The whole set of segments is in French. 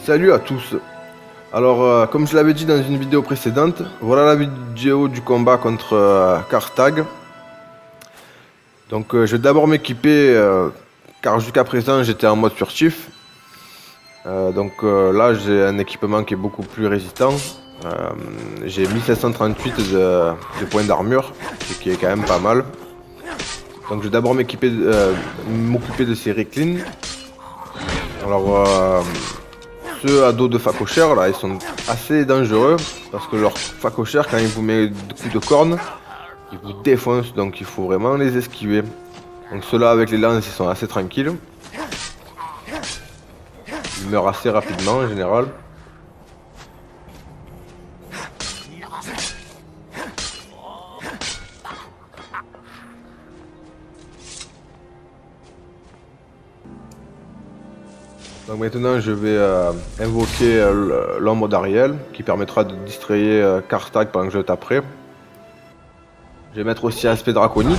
Salut à tous. Alors, comme je l'avais dit dans une vidéo précédente, voilà la vidéo du combat contre Carthage. Donc, je vais d'abord m'équiper, car jusqu'à présent j'étais en mode furtif. Là, j'ai un équipement qui est beaucoup plus résistant. J'ai 1738 de points d'armure, ce qui est quand même pas mal. Donc, je vais d'abord m'occuper de ces reclines. Alors, ceux à dos de facochère là, ils sont assez dangereux parce que leur facochère, quand il vous met des coups de corne, ils vous défoncent, donc il faut vraiment les esquiver. Donc ceux-là avec les lances, ils sont assez tranquilles. Ils meurent assez rapidement en général. Donc maintenant je vais invoquer l'ombre d'Ariel qui permettra de distrayer Carthage pendant que je taperai. Je vais mettre aussi aspect draconique.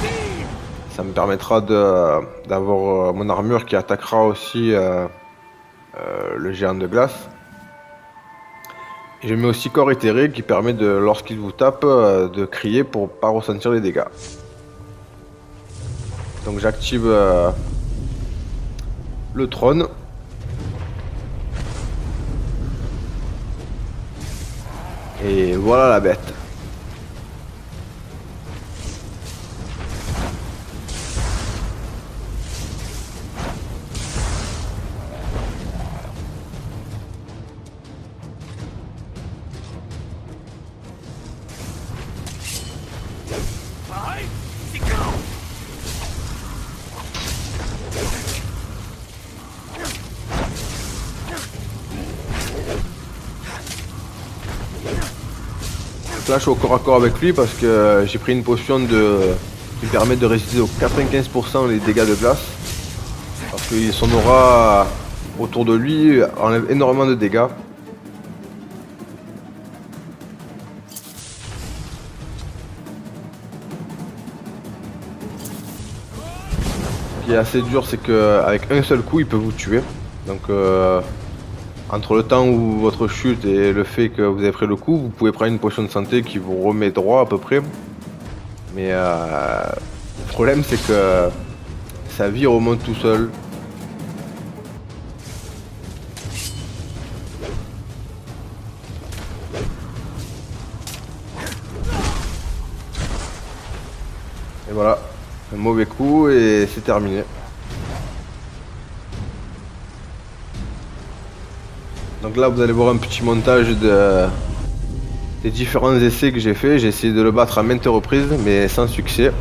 Ça me permettra d'avoir mon armure qui attaquera aussi le géant de glace. Et je mets aussi corps éthéré qui permet de, lorsqu'il vous tape, de crier pour pas ressentir les dégâts. Donc j'active le trône. Et voilà la bête. Là je suis au corps à corps avec lui parce que j'ai pris une potion qui permet de résister aux 95% les dégâts de glace. Parce que son aura autour de lui enlève énormément de dégâts. Ce qui est assez dur, c'est qu'avec un seul coup il peut vous tuer. Donc entre le temps où votre chute et le fait que vous avez pris le coup, vous pouvez prendre une potion de santé qui vous remet droit à peu près. Mais le problème c'est que sa vie remonte tout seul. Et voilà, un mauvais coup et c'est terminé. Donc là vous allez voir un petit montage des différents essais que j'ai fait. J'ai essayé de le battre à maintes reprises mais sans succès.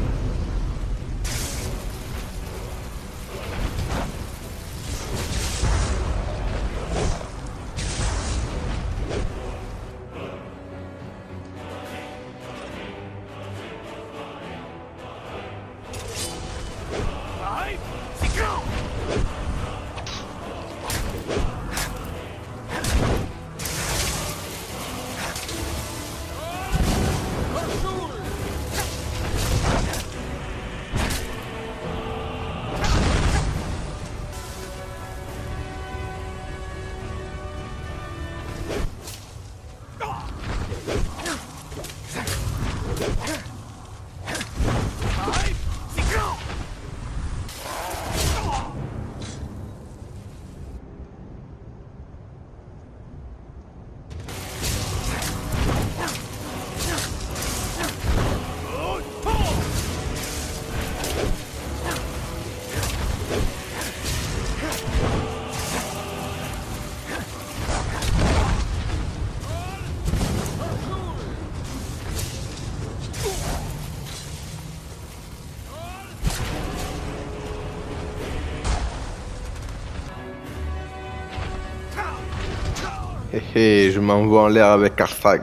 Je m'envoie en l'air avec Carthage.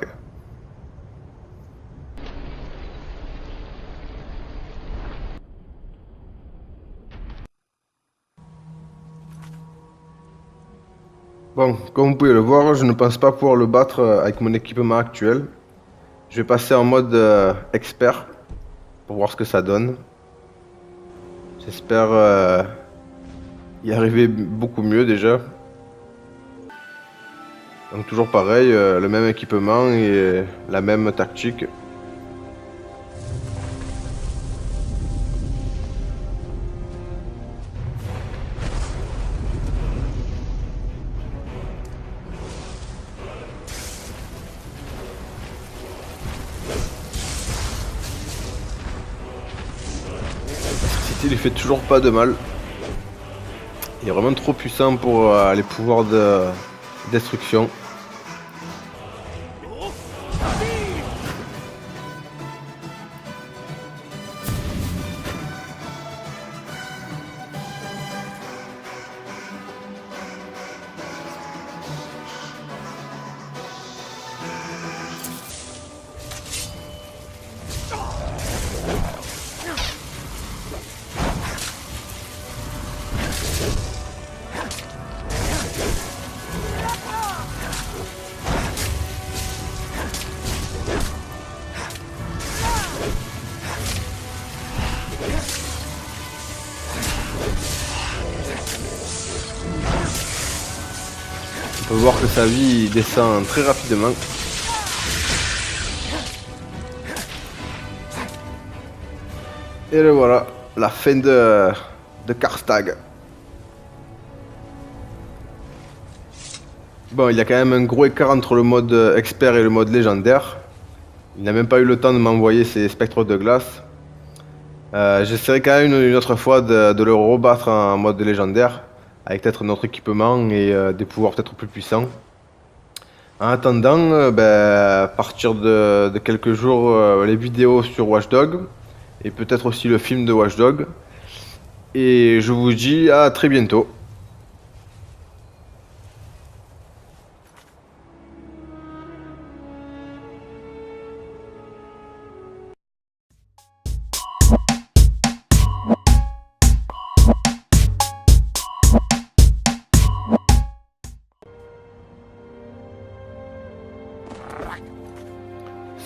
Bon, comme vous pouvez le voir, je ne pense pas pouvoir le battre avec mon équipement actuel. Je vais passer en mode expert pour voir ce que ça donne. J'espère y arriver beaucoup mieux déjà. Donc toujours pareil, le même équipement et la même tactique. Il lui fait toujours pas de mal. Il est vraiment trop puissant pour les pouvoirs de destruction. On peut voir que sa vie descend très rapidement. Et le voilà, la fin de Karstag. Bon, il y a quand même un gros écart entre le mode expert et le mode légendaire. Il n'a même pas eu le temps de m'envoyer ses spectres de glace. J'essaierai quand même une autre fois de le rebattre en mode légendaire, avec peut-être un autre équipement et des pouvoirs peut-être plus puissants. En attendant, à partir de quelques jours, les vidéos sur Watch Dogs, et peut-être aussi le film de Watch Dogs. Et je vous dis à très bientôt.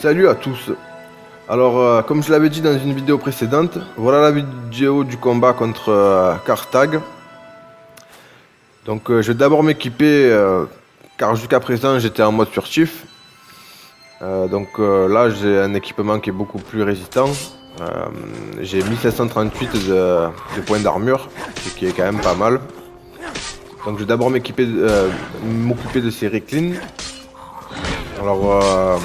Salut à tous. Alors, comme je l'avais dit dans une vidéo précédente, voilà la vidéo du combat contre Karstag. Donc, je vais d'abord m'équiper, car jusqu'à présent j'étais en mode furtif. Là, j'ai un équipement qui est beaucoup plus résistant. J'ai 1738 de points d'armure, ce qui est quand même pas mal. Donc, je vais d'abord m'occuper de ces Reclins. Alors,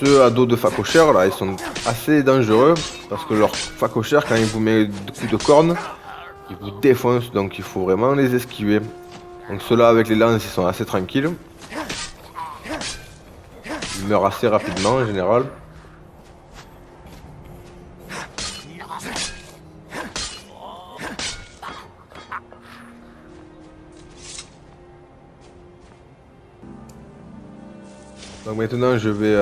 ceux à dos de facochère là, ils sont assez dangereux parce que leur facochère, quand il vous met des coups de corne, ils vous défoncent, donc il faut vraiment les esquiver. Donc ceux-là avec les lances, ils sont assez tranquilles. Ils meurent assez rapidement en général. Donc maintenant je vais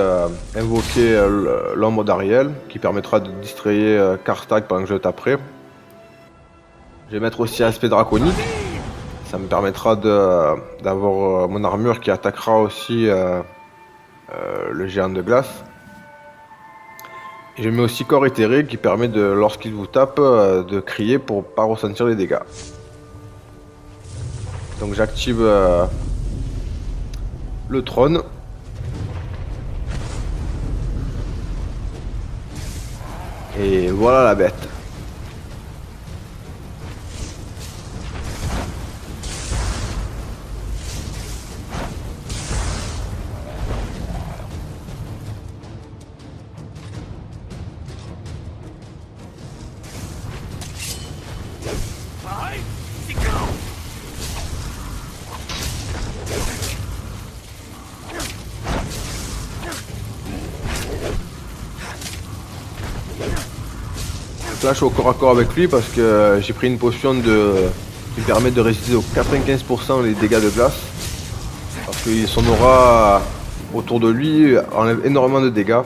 invoquer l'ombre d'Ariel qui permettra de distrayer Karstag pendant que je taperai. Je vais mettre aussi aspect draconique. Ça me permettra d'avoir mon armure qui attaquera aussi le géant de glace. Et je mets aussi corps éthéré qui permet de, lorsqu'il vous tape, de crier pour pas ressentir les dégâts. Donc j'active le trône. Et voilà la bête. Là je suis au corps à corps avec lui parce que j'ai pris une potion qui permet de résister aux 95% les dégâts de glace. Parce que son aura autour de lui enlève énormément de dégâts.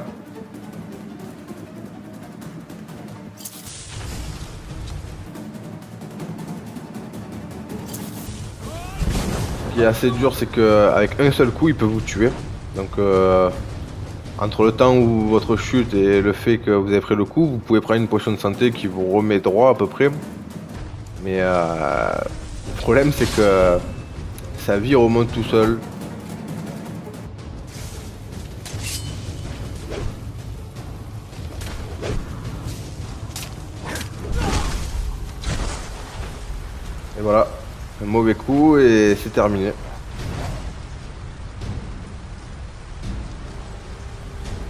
Ce qui est assez dur, c'est qu'avec un seul coup il peut vous tuer. Donc entre le temps où votre chute et le fait que vous avez pris le coup, vous pouvez prendre une potion de santé qui vous remet droit à peu près. Mais le problème c'est que sa vie remonte tout seul. voilà, un mauvais coup et c'est terminé.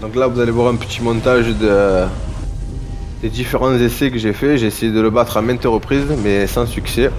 Donc là, vous allez voir un petit montage des différents essais que j'ai fait. J'ai essayé de le battre à maintes reprises, mais sans succès.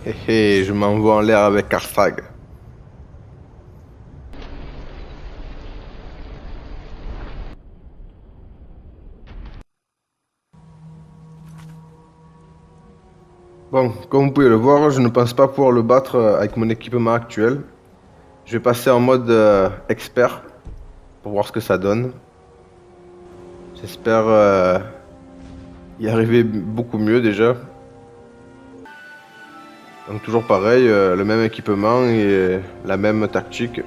Hé hé, je m'envoie en l'air avec Karthag. Bon, comme vous pouvez le voir, je ne pense pas pouvoir le battre avec mon équipement actuel. Je vais passer en mode expert pour voir ce que ça donne. J'espère y arriver beaucoup mieux déjà. Donc toujours pareil, le même équipement et la même tactique.